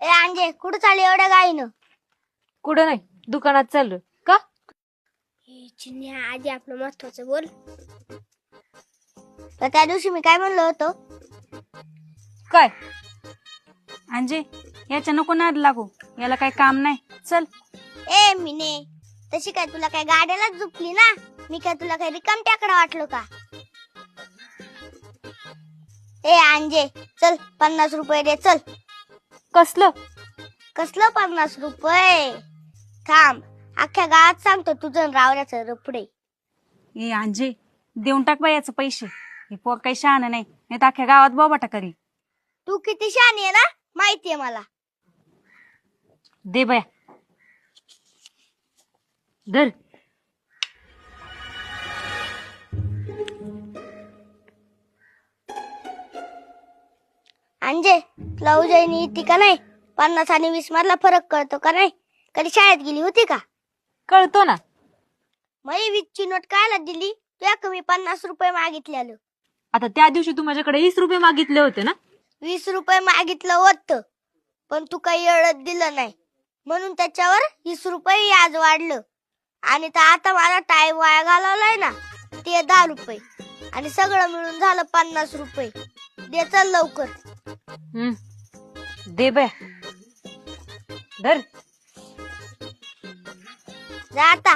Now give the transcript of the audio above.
ए अंजे कुठं चालली एवढ्या गाईनं? कुठं नाही, दुकानात चाललो. का? चिन्या आधी आपलं महत्वाचं बोल. तर त्या दिवशी मी काय म्हणलो होतो? काय अंजे, याच्या नको नाद लागू, याला काही काम नाही. चल. ए मिने, तशी काय तुला काय गाड्यालाच झुकली ना? मी काय तुला काही रिकाम टाकडा वाटलो का? ए अंजे चल 50 रुपये दे. चल. कसलं? कसलं 50 रुपये? थांब, अख्ख्या गावात सांगतो तुझं रावऱ्याचं रपडे. ए अंजे, देऊन टाक बाई याचे पैसे. हे पोर काही शहाणं नाही, नाही तर अख्ख्या गावात बोबाटा करी. तू किती शहाणी आहे ना माहितीये मला. दे बया, धर. अंजे तुला उजळणी येते का नाही? 50 आणि 20 मधला फरक कळतो का नाही? कधी शाळेत गेली होती का? कळतो ना. मला 20 ची नोट कायला दिली? तुया कमी 50 रुपये मागितलेलं. आता त्या दिवशी तू माझ्याकडे 20 रुपये मागितले होते ना. 20 रुपये मागितलं होतं, पण तू काही एवढं दिलं नाही म्हणून त्याच्यावर 20 रुपये व्याज वाढलं. आणि आता मला टाइम वाया घालवलाय ना, ते 10 रुपये आणि सगळं मिळून झालं 50 रुपये. दे चल लवकर. दे बया, धर. जा आता.